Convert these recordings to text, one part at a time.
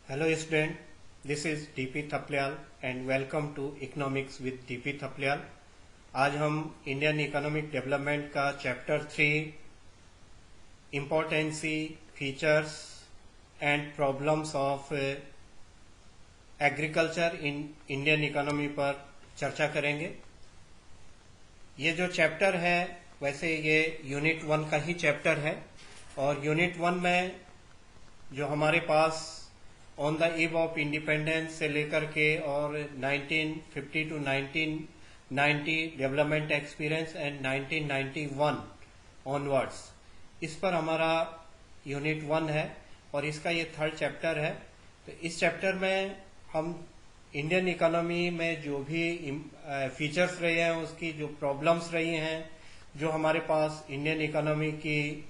Hello student, this is DP Thaplyal and welcome to Economics with DP Thaplyal। आज हम Indian economic development का chapter 3 impotency features and problems of agriculture in Indian economy पर चर्चा करेंगे। ये जो chapter है वैसे ये यूनिट 1 का ही चैप्टर है और यूनिट 1 में जो हमारे पास on the eve of independence से लेकर के और 1950 to 1990 development experience and 1991 onwards, इस पर हमारा यूनिट 1 है और इसका ये थर्ड चैप्टर है। तो इस चैप्टर में हम इंडियन इकोनॉमी में जो भी फीचर्स रहे हैं, उसकी जो प्रॉब्लम्स रही हैं, जो हमारे पास इंडियन इकोनॉमी की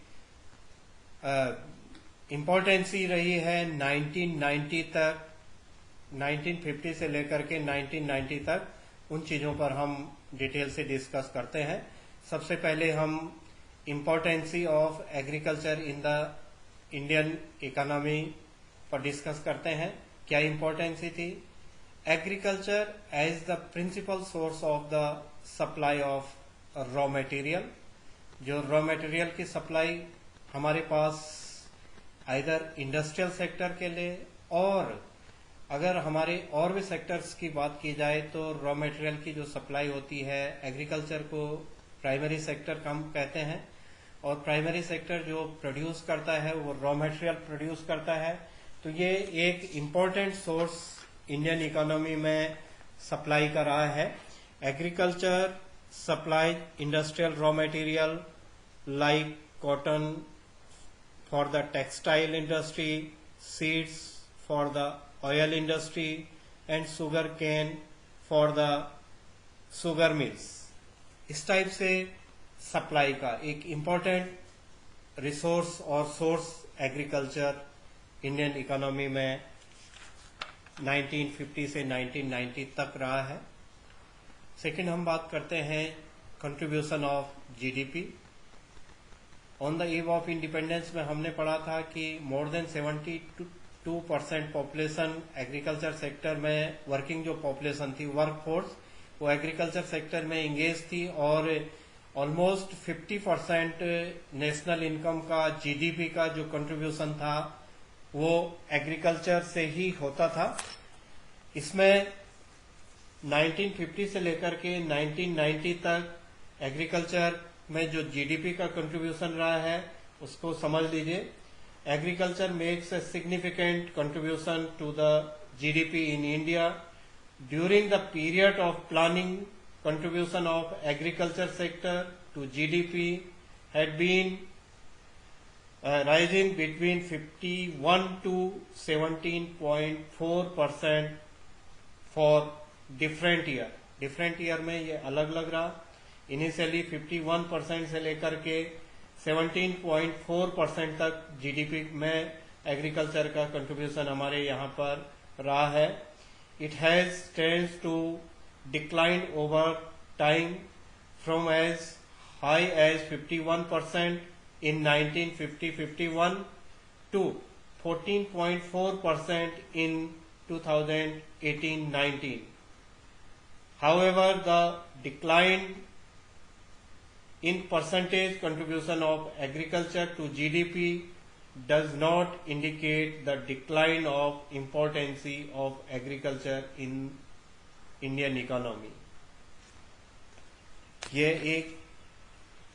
इम्पोर्टेंसी रही है 1990 तक, 1950 से लेकर के 1990 तक, उन चीज़ों पर हम डिटेल से डिस्कस करते हैं। सबसे पहले हम importancy of agriculture in the Indian economy पर डिस्कस करते हैं। क्या इम्पोर्टेंसी थी? Agriculture as the principal source of the supply of raw material. जो रॉ मटेरियल की सप्लाई हमारे पास आइदर इंडस्ट्रियल सेक्टर के लिए, और अगर हमारे और भी सेक्टर्स की बात की जाए तो रॉ मटेरियल की जो सप्लाई होती है, एग्रीकल्चर को प्राइमरी सेक्टर हम कहते हैं और प्राइमरी सेक्टर जो प्रोड्यूस करता है वो रॉ मटेरियल प्रोड्यूस करता है। तो ये एक इम्पोर्टेंट सोर्स इंडियन इकोनॉमी में सप्लाई का रहा है। Agriculture supply industrial raw material like cotton for the textile industry, seeds for the oil industry and sugar cane for the sugar mills। इस टाइप से सप्लाई का एक इम्पोर्टेंट रिसोर्स और source agriculture Indian economy में 1950 से 1990 तक रहा है। सेकंड हम बात करते हैं contribution of GDP. On the eve of independence में हमने पढ़ा था कि more than 72% population agriculture sector में, वर्किंग जो पॉपुलेशन थी, वर्क फोर्स, वो एग्रीकल्चर सेक्टर में इंगेज थी और ऑलमोस्ट 50% नेशनल इनकम का, जीडीपी का जो कंट्रीब्यूशन था वो एग्रीकल्चर से ही होता था। इसमें 1950 से लेकर के 1990 तक एग्रीकल्चर में जो जीडीपी का कंट्रीब्यूशन रहा है उसको समझ लीजिए। Agriculture makes a significant contribution to the GDP in India. During the period of planning, contribution of agriculture sector to GDP had been rising between 51 to 17.4% for different year। Different year में ये अलग अलग रहा। Initially 51% से लेकर के 17.4% तक GDP में एग्रीकल्चर का कंट्रीब्यूशन हमारे यहाँ पर रहा है। It has tends to decline over time from as high as 51% in 1950-51 to 14.4% in 2018-19। However, the decline in percentage contribution of agriculture to GDP does not indicate the decline of importance of agriculture in Indian economy। ये एक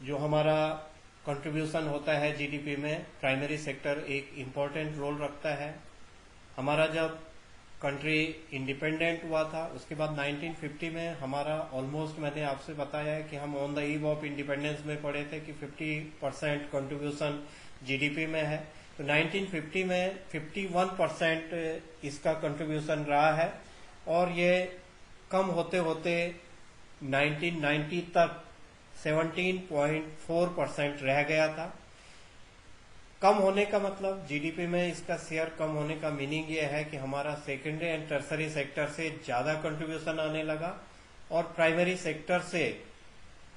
जो हमारा contribution होता है GDP में, primary sector एक important role रखता है। हमारा जब कंट्री इंडिपेंडेंट हुआ था उसके बाद 1950 में हमारा ऑलमोस्ट, मैंने आपसे बताया है कि हम on the eve of independence में पढ़े थे कि 50% कंट्रीब्यूशन जीडीपी में है। तो 1950 में 51% इसका कंट्रीब्यूशन रहा है और ये कम होते होते 1990 तक 17.4% रह गया था। कम होने का मतलब, जीडीपी में इसका शेयर कम होने का मीनिंग ये है कि हमारा सेकेंडरी एंड टर्सरी सेक्टर से ज्यादा कंट्रीब्यूशन आने लगा और प्राइमरी सेक्टर से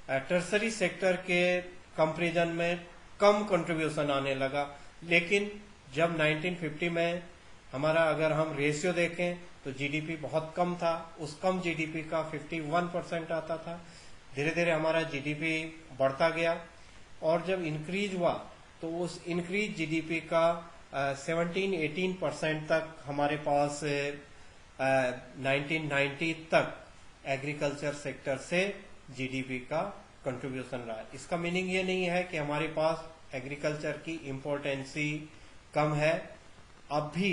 टर्सरी सेक्टर के कंपैरिजन में कम कंट्रीब्यूशन आने लगा। लेकिन जब 1950 में हमारा अगर हम रेशियो देखें तो जीडीपी बहुत कम था, उस कम जीडीपी का 51% आता था। धीरे धीरे हमारा जीडीपी बढ़ता गया और जब इंक्रीज हुआ तो उस इंक्रीज जीडीपी का 17-18% तक हमारे पास 1990 तक एग्रीकल्चर सेक्टर से जीडीपी का कंट्रीब्यूशन रहा। इसका मीनिंग ये नहीं है कि हमारे पास एग्रीकल्चर की इम्पोर्टेंसी कम है। अब भी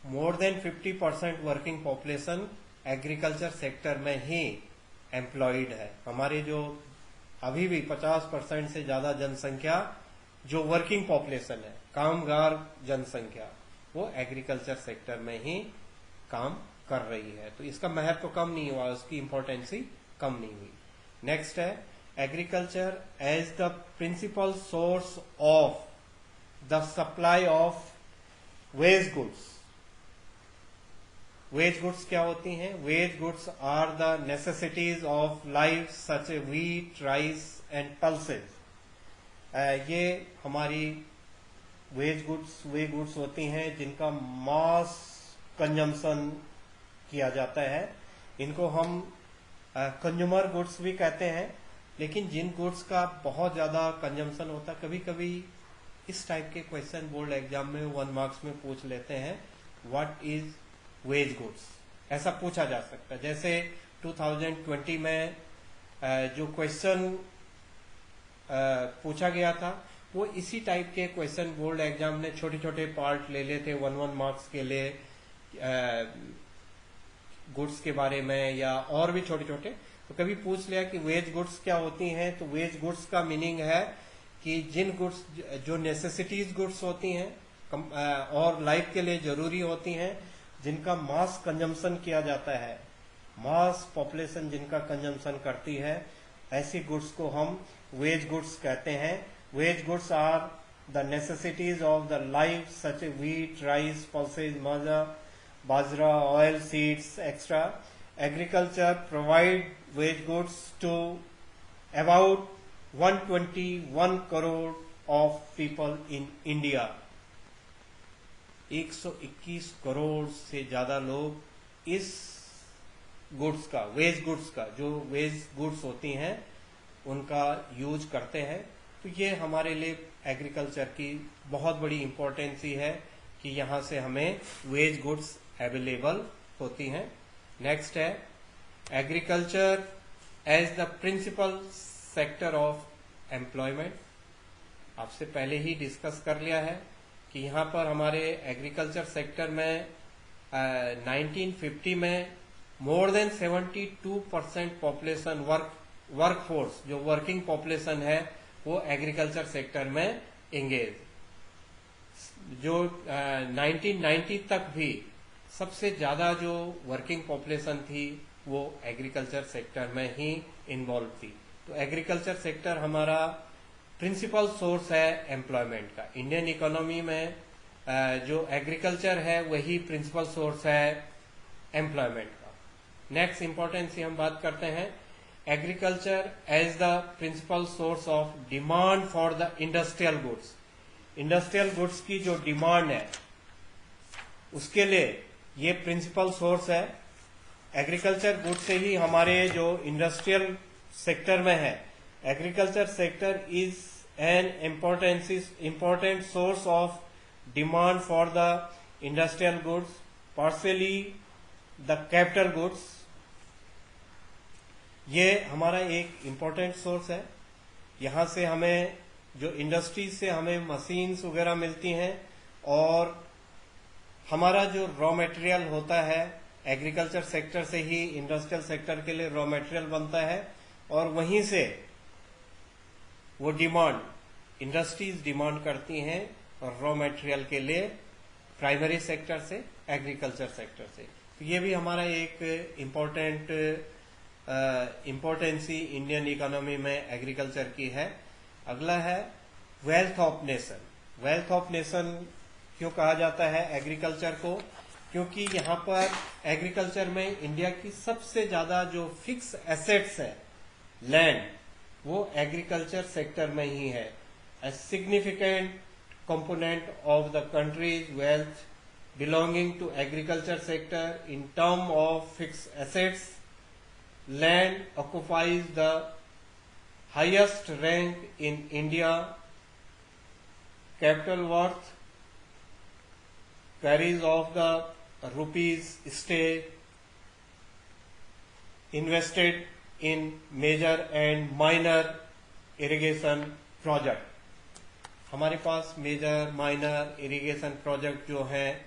more than 50% working population agriculture sector में ही एम्प्लॉयड है। हमारे जो अभी भी 50% से ज्यादा जनसंख्या जो वर्किंग पॉपुलेशन है, कामगार जनसंख्या, वो एग्रीकल्चर सेक्टर में ही काम कर रही है। तो इसका महत्व कम नहीं हुआ, उसकी इंपॉर्टेंसी कम नहीं हुई। नेक्स्ट है agriculture as the principal source of the supply of wage goods. Wage goods क्या होती हैं? Wage goods are the necessities of life such a wheat, rice and pulses. ये हमारी वेज गुड्स वे गुड्स होती हैं जिनका मास कंजम्पशन किया जाता है। इनको हम कंज्यूमर गुड्स भी कहते हैं। लेकिन जिन गुड्स का बहुत ज्यादा कंजम्पशन होता है, कभी कभी इस टाइप के क्वेश्चन बोर्ड एग्जाम में 1 मार्क्स में पूछ लेते हैं, व्हाट इज वेज गुड्स, ऐसा पूछा जा सकता है। जैसे 2020 में जो क्वेश्चन पूछा गया था वो इसी टाइप के क्वेश्चन बोर्ड एग्जाम ने छोटे छोटे पार्ट ले लेते 1 मार्क्स के लिए, गुड्स के बारे में या और भी छोटे छोटे। तो कभी पूछ लिया कि वेज गुड्स क्या होती हैं, तो वेज गुड्स का मीनिंग है कि जिन गुड्स जो नेसेसिटीज गुड्स होती हैं और लाइफ के लिए जरूरी होती हैं, जिनका मास कंजम्पशन किया जाता है, मास पॉपुलेशन जिनका कंजम्पशन करती है, ऐसी गुड्स को हम वेज गुड्स कहते हैं। Wage goods are the necessities of the life such a wheat, rice, pulses, बाजरा, oil, seeds extra. Agriculture provide wage goods to about 121 crore of people in India. 121 crore से ज्यादा लोग इस गुड्स का, वेज गुड्स का, जो वेज गुड्स होती हैं उनका यूज करते हैं। तो ये हमारे लिए एग्रीकल्चर की बहुत बड़ी इंपॉर्टेंसी है कि यहाँ से हमें वेज गुड्स अवेलेबल होती हैं। नेक्स्ट है agriculture as the principal sector of employment. आपसे पहले ही डिस्कस कर लिया है कि यहाँ पर हमारे एग्रीकल्चर सेक्टर में 1950 में मोर देन 72% पॉपुलेशन वर्कफोर्स, जो वर्किंग पॉपुलेशन है, वो एग्रीकल्चर सेक्टर में एंगेज। जो 1990 तक भी सबसे ज्यादा जो वर्किंग पॉपुलेशन थी वो एग्रीकल्चर सेक्टर में ही इन्वॉल्व थी। तो एग्रीकल्चर सेक्टर हमारा प्रिंसिपल सोर्स है एम्प्लॉयमेंट का। इंडियन इकोनॉमी में जो एग्रीकल्चर है वही प्रिंसिपल सोर्स है एम्प्लॉयमेंट का। नेक्स्ट इंपॉर्टेंस हम बात करते हैं agriculture as the principal source of demand for the industrial goods. Industrial goods की जो डिमांड है उसके लिए ये प्रिंसिपल सोर्स है। एग्रीकल्चर गुड्स से ही हमारे जो इंडस्ट्रियल सेक्टर में है, agriculture sector is an important source of demand for the industrial goods, partially the capital goods. ये हमारा एक इम्पोर्टेंट सोर्स है। यहाँ से हमें जो इंडस्ट्रीज से हमें मशीन्स वगैरह मिलती हैं और हमारा जो रॉ मटेरियल होता है एग्रीकल्चर सेक्टर से ही इंडस्ट्रियल सेक्टर के लिए रॉ मटेरियल बनता है और वहीं से वो डिमांड इंडस्ट्रीज डिमांड करती हैं रॉ मटेरियल के लिए प्राइमरी सेक्टर से, एग्रीकल्चर सेक्टर से। तो ये भी हमारा एक इम्पोर्टेंसी इंडियन इकोनॉमी में एग्रीकल्चर की है। अगला है wealth of nation. Wealth of nation क्यों कहा जाता है एग्रीकल्चर को? क्योंकि यहाँ पर एग्रीकल्चर में इंडिया की सबसे ज्यादा जो फिक्स एसेट्स है लैंड, वो एग्रीकल्चर सेक्टर में ही है। A significant component of the countries wealth belonging to agriculture sector in term of fixed assets, land occupies the highest rank in India. Capital worth carries of the rupees stay invested in major and minor irrigation project. हमारे पास major minor irrigation project जो है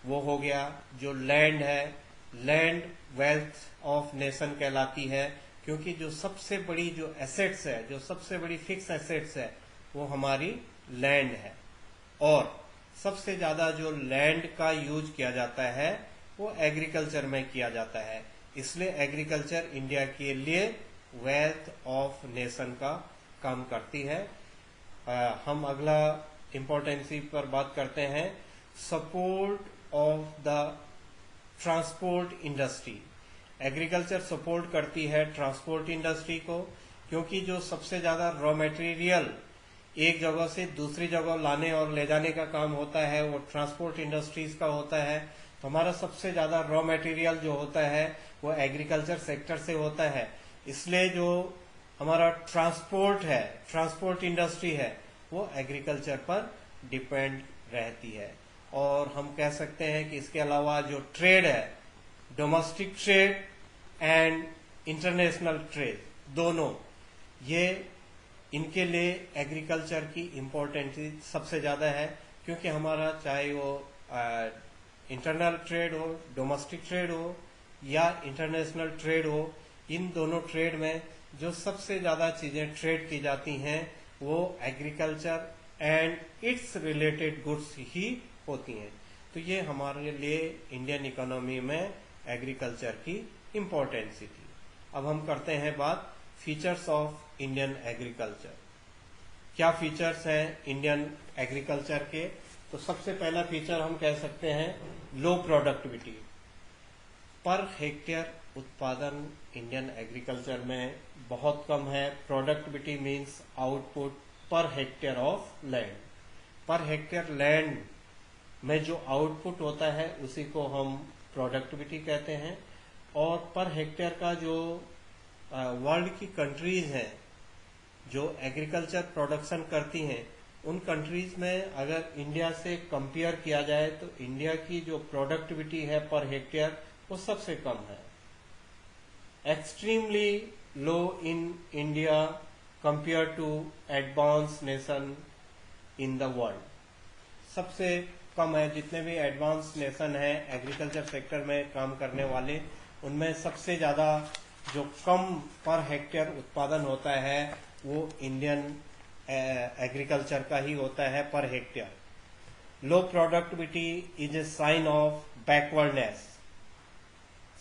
वो हो गया. जो land है, land wealth of nation कहलाती है, क्योंकि जो सबसे बड़ी जो एसेट्स है, जो सबसे बड़ी फिक्स एसेट्स है, वो हमारी लैंड है. और सबसे ज्यादा जो लैंड का यूज किया जाता है वो एग्रीकल्चर में किया जाता है. इसलिए एग्रीकल्चर इंडिया के लिए वेल्थ ऑफ नेशन का काम करती है. हम अगला इम्पोर्टेंसी पर बात करते हैं. Support of the transport industry. Agriculture support करती है ट्रांसपोर्ट इंडस्ट्री को, क्योंकि जो सबसे ज्यादा रॉ मटेरियल एक जगह से दूसरी जगह लाने और ले जाने का काम होता है वो ट्रांसपोर्ट इंडस्ट्रीज का होता है. तो हमारा सबसे ज्यादा रॉ मटेरियल जो होता है वो एग्रीकल्चर सेक्टर से होता है. इसलिए जो हमारा ट्रांसपोर्ट है, ट्रांसपोर्ट इंडस्ट्री है, वो एग्रीकल्चर पर डिपेंड रहती है. और हम कह सकते हैं कि इसके अलावा जो ट्रेड है, domestic trade and international trade, दोनों ये इनके लिए एग्रीकल्चर की इम्पोर्टेंस सबसे ज्यादा है. क्योंकि हमारा चाहे वो इंटरनल ट्रेड हो, डोमेस्टिक ट्रेड हो या इंटरनेशनल ट्रेड हो, इन दोनों ट्रेड में जो सबसे ज्यादा चीजें ट्रेड की जाती हैं वो agriculture and it's related goods ही होती हैं. तो ये हमारे लिए इंडियन इकोनॉमी में एग्रीकल्चर की इम्पोर्टेंस थी. अब हम करते हैं बात फीचर्स ऑफ इंडियन एग्रीकल्चर. क्या फीचर्स हैं इंडियन एग्रीकल्चर के? तो सबसे पहला फीचर हम कह सकते हैं लो प्रोडक्टिविटी. पर हेक्टेयर उत्पादन इंडियन एग्रीकल्चर में बहुत कम है. Productivity means output per hectare of land. Per hectare land में जो आउटपुट होता है उसी को हम प्रोडक्टिविटी कहते हैं. और पर हेक्टेयर का जो वर्ल्ड की कंट्रीज हैं जो एग्रीकल्चर प्रोडक्शन करती हैं, उन कंट्रीज में अगर इंडिया से कंपेयर किया जाए तो इंडिया की जो प्रोडक्टिविटी है पर हेक्टेयर वो सबसे कम है. Extremely low in India compare to advance nation in the world. सबसे कम है. जितने भी एडवांस नेशन है एग्रीकल्चर सेक्टर में काम करने वाले, उनमें सबसे ज्यादा जो कम पर हेक्टेयर उत्पादन होता है वो इंडियन एग्रीकल्चर का ही होता है पर hectare. Low productivity is a sign of backwardness.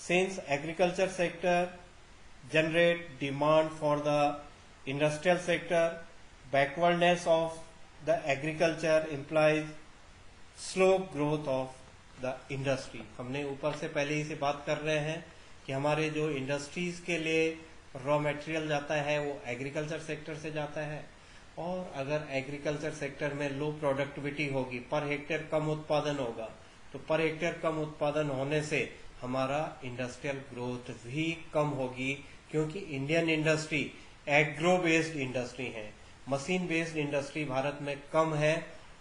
Since agriculture sector generate demand for the industrial sector, backwardness of the agriculture implies slow growth of the industry. हमने ऊपर से पहले ही से बात कर रहे हैं कि हमारे जो इंडस्ट्रीज के लिए रॉ मटेरियल जाता है वो एग्रीकल्चर सेक्टर से जाता है. और अगर एग्रीकल्चर सेक्टर में लो प्रोडक्टिविटी होगी, पर हेक्टेयर कम उत्पादन होगा, तो पर हेक्टेयर कम उत्पादन होने से हमारा इंडस्ट्रियल ग्रोथ भी कम होगी. क्योंकि Indian industry agro based industry है. मशीन बेस्ड इंडस्ट्री भारत में कम है,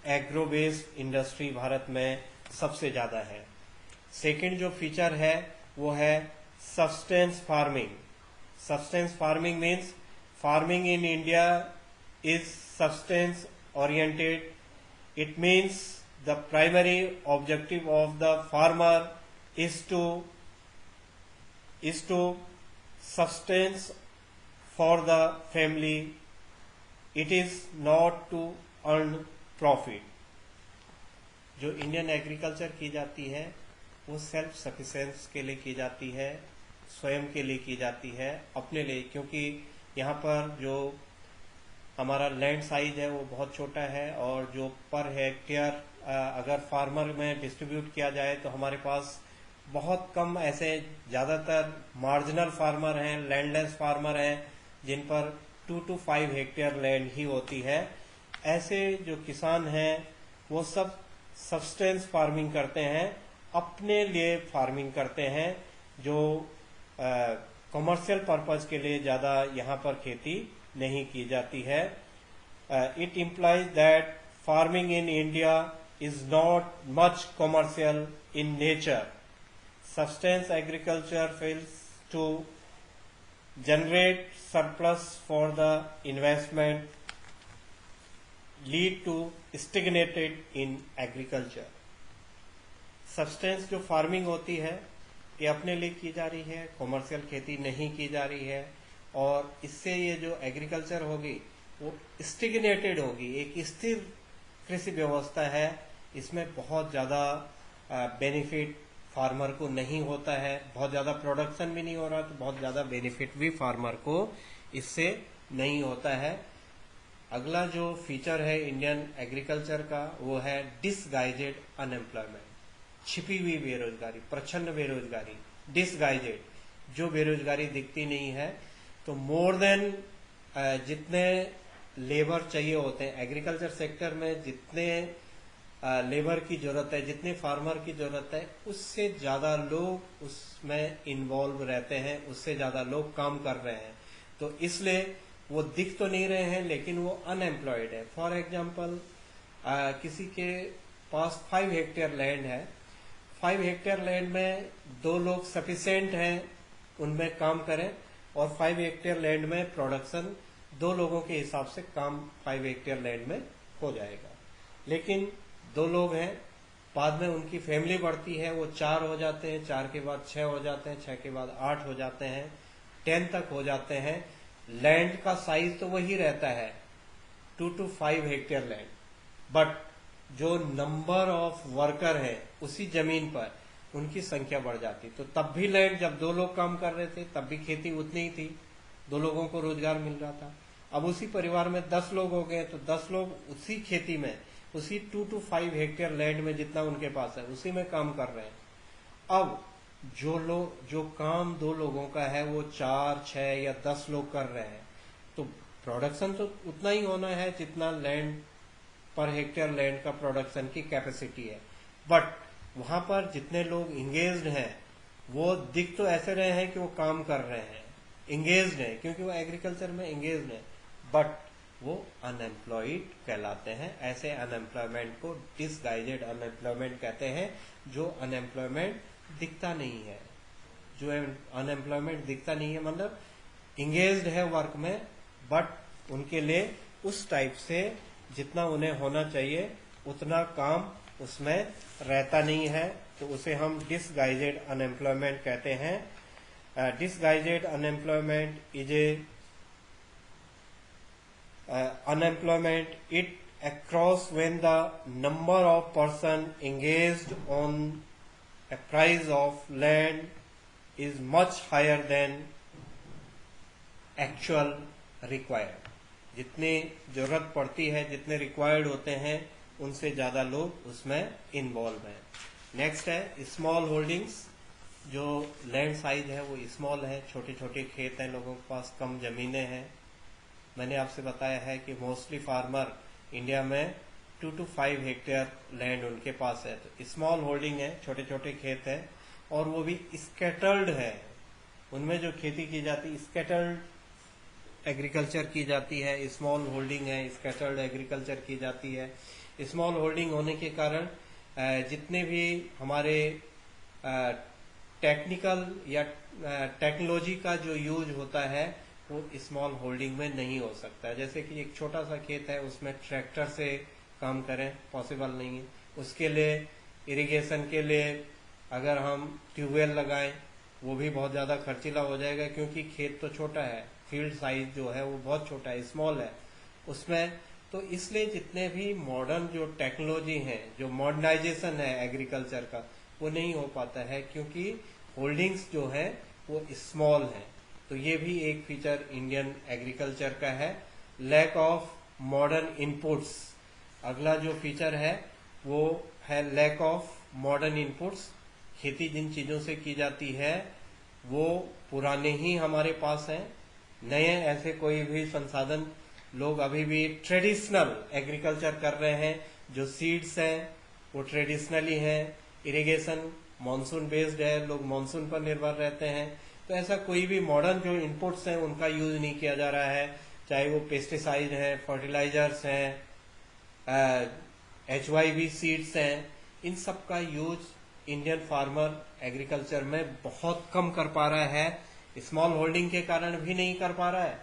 एग्रो बेस्ड इंडस्ट्री भारत में सबसे ज्यादा है. सेकंड जो फीचर है वो है substance farming. Substance farming means farming in India is substance oriented. It means the primary objective of the farmer is to substance for the family. It is not to earn profit. जो Indian agriculture की जाती है वो self सफिशिएंस के लिए की जाती है, स्वयं के लिए की जाती है, अपने लिए. क्योंकि यहाँ पर जो हमारा लैंड साइज है वो बहुत छोटा है और जो पर हेक्टेयर अगर फार्मर में डिस्ट्रीब्यूट किया जाए तो हमारे पास बहुत कम ऐसे ज्यादातर मार्जिनल फार्मर हैं, लैंडलेस फार्मर हैं, जिन पर 2 to 5 हेक्टेयर लैंड ही होती है. ऐसे जो किसान हैं वो सब सब्सटेंस फार्मिंग करते हैं, अपने लिए फार्मिंग करते हैं, जो कमर्शियल पर्पज के लिए ज़्यादा यहाँ पर खेती नहीं की जाती है. It implies that farming in India is not much commercial in nature. Subsistence agriculture fails to generate surplus for the investment, lead to stagnated in agriculture. Subsistence जो फार्मिंग होती है ये अपने लिए की जा रही है, कॉमर्शियल खेती नहीं की जा रही है, और इससे ये जो एग्रीकल्चर होगी वो स्टिग्नेटेड होगी, एक स्थिर कृषि व्यवस्था है. इसमें बहुत ज़्यादा बेनिफिट फार्मर को नहीं होता है, बहुत ज़्यादा प्रोडक्शन भी नहीं हो रहा, तो बहुत ज़्यादा बेनिफिट भी फार्मर को इससे नहीं होता है. अगला जो फीचर है इंडियन एग्रीकल्चर का वो है डिसगाइजेड अनएम्प्लॉयमेंट, छिपी हुई बेरोजगारी, प्रचंड बेरोजगारी, डिसगाइजेड, जो बेरोजगारी दिखती नहीं है. तो मोर देन जितने लेबर चाहिए होते हैं एग्रीकल्चर सेक्टर में, जितने लेबर की जरूरत है, जितने फार्मर की जरूरत है, उससे ज़्यादा लोग उसमें इन्वॉल्व रहते हैं, उससे ज़्यादा लोग काम कर रहे हैं. तो इसलिए वो दिख तो नहीं रहे हैं लेकिन वो अनएम्प्लॉयड है. फॉर एग्जांपल किसी के पास 5 हेक्टेयर लैंड है, 5 हेक्टेयर लैंड में 2 लोग सफिशिएंट हैं उनमें काम करें, और 5 हेक्टेयर लैंड में प्रोडक्शन 2 लोगों के हिसाब से काम 5 हेक्टेयर लैंड में हो जाएगा. लेकिन 2 लोग हैं, बाद में उनकी फैमिली बढ़ती है, वो 4 हो जाते हैं, 4 के बाद 6 हो जाते हैं, 6 के बाद 8 हो जाते हैं, 10 तक हो जाते हैं. लैंड का साइज तो वही रहता है 2 to 5 हेक्टेयर लैंड, बट जो नंबर ऑफ वर्कर है उसी जमीन पर उनकी संख्या बढ़ जाती. तो तब भी लैंड, जब 2 लोग काम कर रहे थे तब भी खेती उतनी ही थी, 2 लोगों को रोजगार मिल रहा था. अब उसी परिवार में 10 लोग हो गए तो 10 लोग उसी खेती में, उसी 2 to 5 हेक्टेयर लैंड में जितना उनके पास है उसी में काम कर रहे हैं. अब जो काम 2 लोगों का है वो 4, 6 या 10 लोग कर रहे हैं, तो प्रोडक्शन तो उतना ही होना है जितना लैंड पर हेक्टेयर लैंड का प्रोडक्शन की कैपेसिटी है. बट वहां पर जितने लोग इंगेज्ड हैं वो दिख तो ऐसे रहे हैं कि वो काम कर रहे हैं, इंगेज्ड हैं, क्योंकि वो एग्रीकल्चर में इंगेज्ड हैं, बट वो अनएम्प्लॉयड कहलाते हैं. ऐसे अनएम्प्लॉयमेंट को डिसगाइजेड अनएम्प्लॉयमेंट कहते हैं, जो अनएम्प्लॉयमेंट दिखता नहीं है. जो अनएम्प्लॉयमेंट दिखता नहीं है मतलब इंगेज्ड है वर्क में, बट उनके लिए उस टाइप से जितना उन्हें होना चाहिए उतना काम उसमें रहता नहीं है, तो उसे हम डिसगाइजेड अनएम्प्लॉयमेंट कहते हैं. Disguised unemployment is a unemployment it across when the number of person engaged on a price of land is much higher than actual required. जितनी जरूरत पड़ती है, जितने रिक्वायर्ड होते हैं, उनसे ज्यादा लोग उसमें इन्वॉल्व हैं. नेक्स्ट है स्मॉल होल्डिंग्स. जो लैंड साइज है वो स्मॉल है, छोटे छोटे खेत हैं, लोगों के पास कम जमीनें हैं. मैंने आपसे बताया है कि मोस्टली फार्मर इंडिया में 2 to 5 हेक्टेयर लैंड उनके पास है. तो स्मॉल होल्डिंग है, छोटे छोटे खेत हैं, और वो भी स्कैटर्ड है. उनमें जो खेती की जाती स्कैटर्ड एग्रीकल्चर की जाती है. स्मॉल होल्डिंग है, स्कैटर्ड एग्रीकल्चर की जाती है. स्मॉल होल्डिंग होने के कारण जितने भी हमारे टेक्निकल या टेक्नोलॉजी का जो यूज होता है वो स्मॉल होल्डिंग में नहीं हो सकता. जैसे कि एक छोटा सा खेत है, उसमें ट्रैक्टर से काम करें पॉसिबल नहीं है. उसके लिए इरिगेशन के लिए अगर हम ट्यूबवेल लगाएं वो भी बहुत ज़्यादा खर्चीला हो जाएगा, क्योंकि खेत तो छोटा है, फील्ड साइज जो है वो बहुत छोटा है, स्मॉल है उसमें. तो इसलिए जितने भी मॉडर्न जो टेक्नोलॉजी है, जो मॉडर्नाइजेशन है एग्रीकल्चर का, वो नहीं हो पाता है, क्योंकि होल्डिंग्स जो है वो स्मॉल है. तो ये भी एक फीचर इंडियन एग्रीकल्चर का है. Lack of modern inputs. अगला जो फीचर है वो है लैक ऑफ मॉडर्न इनपुट्स. खेती जिन चीजों से की जाती है वो पुराने ही हमारे पास हैं, नए ऐसे कोई भी संसाधन, लोग अभी भी ट्रेडिशनल एग्रीकल्चर कर रहे हैं. जो सीड्स हैं वो ट्रेडिशनली है, इरिगेशन मानसून बेस्ड है, लोग मानसून पर निर्भर रहते हैं। तो ऐसा कोई भी मॉडर्न जो इनपुट्स हैं उनका यूज नहीं किया जा रहा है, चाहे वो पेस्टिसाइड हैं, फर्टिलाइजर्स हैं, HYV सीड्स हैं, इन सब का यूज इंडियन फार्मर एग्रीकल्चर में बहुत कम कर पा रहा है। स्मॉल होल्डिंग के कारण भी नहीं कर पा रहा है,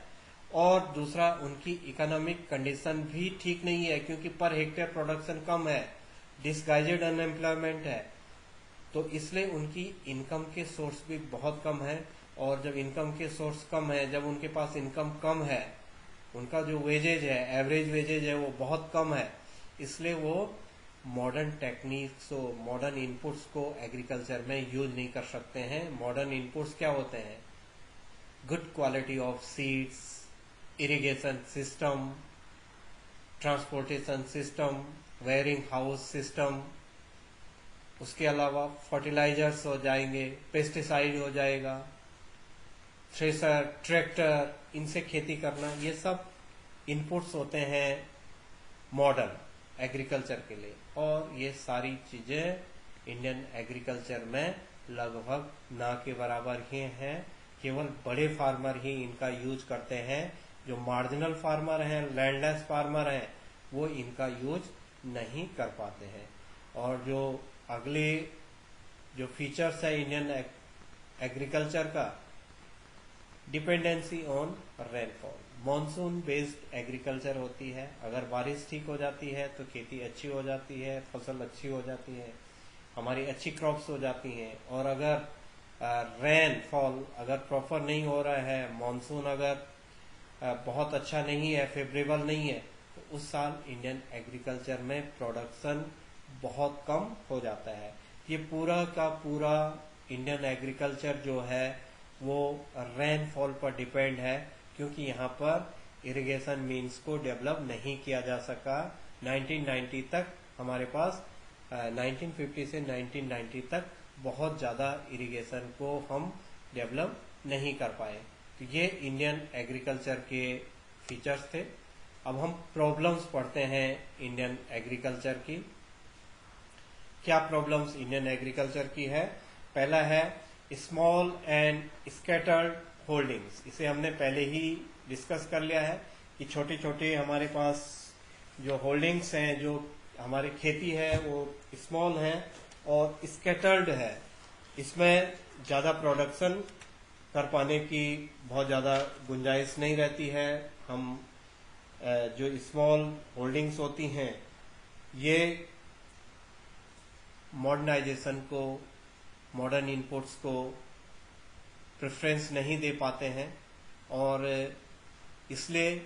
और दूसरा उनकी इकोनॉमिक कंडीशन भी ठीक नहीं है, क्योंकि पर हेक्टेयर प्रोडक्शन कम है, डिसगाइजेड अनएम्प्लॉयमेंट है। तो इसलिए उनकी इनकम के सोर्स भी बहुत कम है, और जब इनकम के सोर्स कम है, जब उनके पास इनकम कम है, उनका जो वेजेज है, एवरेज वेजेज है, वो बहुत कम है, इसलिए वो मॉडर्न टेक्निक्स और मॉडर्न इनपुट्स को एग्रीकल्चर में यूज नहीं कर सकते हैं। मॉडर्न इनपुट्स क्या होते हैं? Good quality of seeds, irrigation system, transportation system, wearing house system, उसके अलावा फर्टिलाइजर्स हो जाएंगे, पेस्टिसाइड हो जाएगा, थ्रेसर, ट्रैक्टर, इनसे खेती करना, ये सब इनपुट्स होते हैं मॉडर्न एग्रीकल्चर के लिए। और ये सारी चीजें इंडियन एग्रीकल्चर में लगभग ना के बराबर ही हैं। केवल बड़े फार्मर ही इनका यूज करते हैं। जो मार्जिनल फार्मर हैं, लैंडलेस फार्मर हैं, वो इनका यूज नहीं कर पाते हैं। और जो अगले जो फीचर्स है इंडियन एग्रीकल्चर का, dependency on rainfall, monsoon based agriculture होती है। अगर बारिश ठीक हो जाती है तो खेती अच्छी हो जाती है, फसल अच्छी हो जाती है, हमारी अच्छी क्रॉप्स हो जाती हैं। और अगर रेनफॉल अगर प्रॉपर नहीं हो रहा है, मॉनसून अगर बहुत अच्छा नहीं है, फेवरेबल नहीं है, तो उस साल इंडियन एग्रीकल्चर में प्रोडक्शन बहुत कम हो जाता है। ये पूरा का पूरा इंडियन एग्रीकल्चर जो है वो रेनफॉल पर डिपेंड है, क्योंकि यहाँ पर इरिगेशन मीन्स को डेवलप नहीं किया जा सका। 1990 तक हमारे पास 1950 से 1990 तक बहुत ज़्यादा इरिगेशन को हम डेवलप नहीं कर पाए। तो ये इंडियन एग्रीकल्चर के फीचर्स थे। अब हम प्रॉब्लम्स पढ़ते हैं इंडियन एग्रीकल्चर की। क्या प्रॉब्लम्स इंडियन एग्रीकल्चर की है? पहला है स्मॉल एंड स्कैटर्ड होल्डिंग्स। इसे हमने पहले ही डिस्कस कर लिया है कि छोटे छोटे हमारे पास जो होल्डिंग्स हैं, जो हमारी खेती है, वो स्मॉल है और स्कैटर्ड है। इसमें ज़्यादा प्रोडक्शन कर पाने की बहुत ज़्यादा गुंजाइश नहीं रहती है। हम जो स्मॉल होल्डिंग्स होती हैं, ये मॉडर्नाइजेशन को, मॉडर्न इनपुट्स को प्रेफरेंस नहीं दे पाते हैं, और इसलिए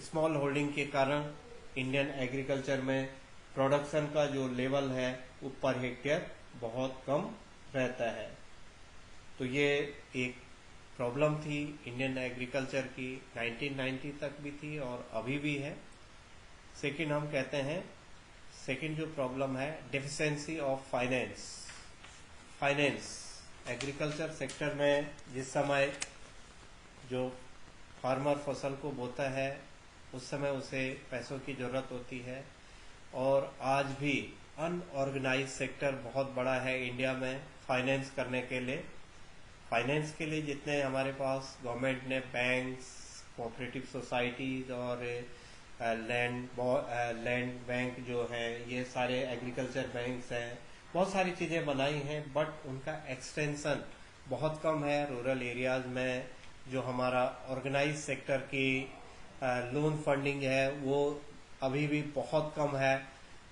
स्मॉल होल्डिंग के कारण इंडियन एग्रीकल्चर में प्रोडक्शन का जो लेवल है वो पर हेक्टेयर बहुत कम रहता है। तो ये एक प्रॉब्लम थी इंडियन एग्रीकल्चर की, 1990 तक भी थी और अभी भी है। सेकंड हम कहते हैं, सेकंड जो प्रॉब्लम है, deficiency of finance. Finance agriculture sector में जिस समय जो फार्मर फसल को बोता है उस समय उसे पैसों की जरूरत होती है, और आज भी अनऑर्गेनाइज सेक्टर बहुत बड़ा है इंडिया में फाइनेंस करने के लिए। फाइनेंस के लिए जितने हमारे पास गवर्नमेंट ने बैंक्स, कोऑपरेटिव सोसाइटीज और लैंड बैंक जो है, ये सारे एग्रीकल्चर बैंक्स हैं, बहुत सारी चीज़ें बनाई हैं, बट उनका एक्सटेंशन बहुत कम है रूरल एरियाज में। जो हमारा ऑर्गेनाइज सेक्टर की लोन फंडिंग है वो अभी भी बहुत कम है,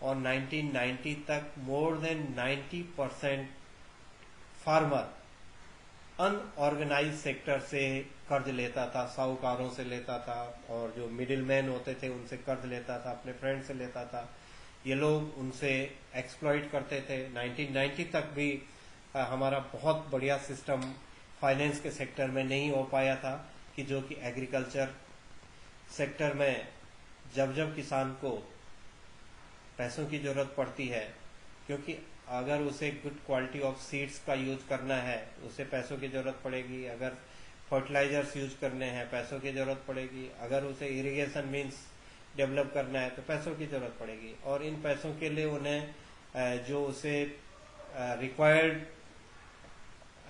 और 1990 तक more than 90% farmer unorganised sector से कर्ज लेता था, साहूकारों से लेता था, और जो मिडिल मैन होते थे उनसे कर्ज लेता था, अपने फ्रेंड से लेता था। ये लोग उनसे एक्सप्लॉइट करते थे। 1990 तक भी हमारा बहुत बढ़िया सिस्टम फाइनेंस के सेक्टर में नहीं हो पाया था, कि जो कि एग्रीकल्चर सेक्टर में जब जब किसान को पैसों की जरूरत पड़ती है, क्योंकि अगर उसे गुड क्वालिटी ऑफ सीड्स का यूज करना है उसे पैसों की जरूरत पड़ेगी, अगर फर्टिलाइजर्स यूज करने हैं पैसों की जरूरत पड़ेगी, अगर उसे इरिगेशन मीन्स डेवलप करना है तो पैसों की जरूरत पड़ेगी, और इन पैसों के लिए उन्हें जो उसे रिक्वायर्ड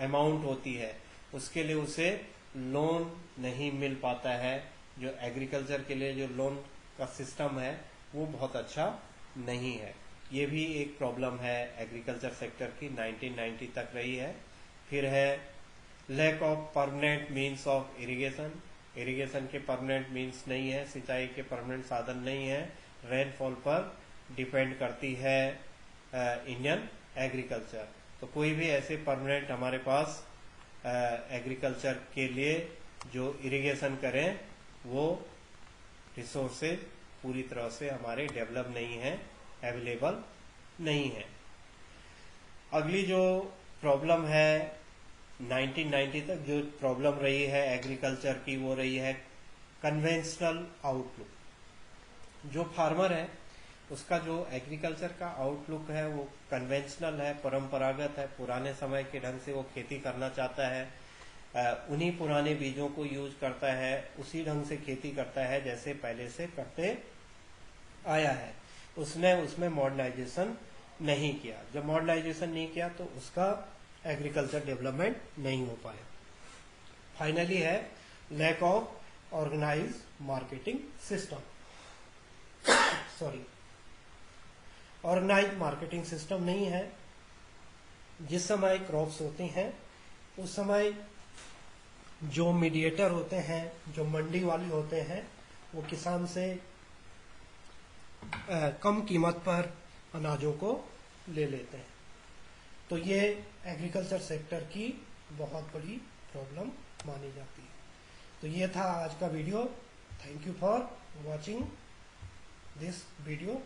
अमाउंट होती है उसके लिए उसे लोन नहीं मिल पाता है। जो एग्रीकल्चर के लिए जो लोन का सिस्टम है वो बहुत अच्छा नहीं है। ये भी एक प्रॉब्लम है एग्रीकल्चर सेक्टर की, 1990 तक रही है। फिर है lack of permanent means of irrigation. Irrigation के परमानेंट मीन्स नहीं है, सिंचाई के परमानेंट साधन नहीं है। रेनफॉल पर डिपेंड करती है इंडियन एग्रीकल्चर। तो कोई भी ऐसे परमानेंट हमारे पास एग्रीकल्चर के लिए जो इरिगेशन करें वो रिसोर्सेज पूरी तरह से हमारे डेवलप नहीं है, अवेलेबल नहीं है। अगली जो प्रॉब्लम है 1990 तक जो प्रॉब्लम रही है एग्रीकल्चर की वो रही है कन्वेंशनल आउटलुक। जो फार्मर है उसका जो एग्रीकल्चर का आउटलुक है वो कन्वेंशनल है, परंपरागत है, पुराने समय के ढंग से वो खेती करना चाहता है, उन्हीं पुराने बीजों को यूज करता है, उसी ढंग से खेती करता है जैसे पहले से करते आया है। उसने उसमें मॉडर्नाइजेशन नहीं किया। जब मॉडर्नाइजेशन नहीं किया तो उसका एग्रीकल्चर डेवलपमेंट नहीं हो पाया। फाइनली है lack of organised marketing system. Sorry, organised marketing system नहीं है। जिस समय क्रॉप्स होती हैं उस समय जो मीडिएटर होते हैं, जो मंडी वाले होते हैं, वो किसान से कम कीमत पर अनाजों को ले लेते हैं। तो ये एग्रीकल्चर सेक्टर की बहुत बड़ी प्रॉब्लम मानी जाती है। तो ये था आज का video. Thank you for watching this video.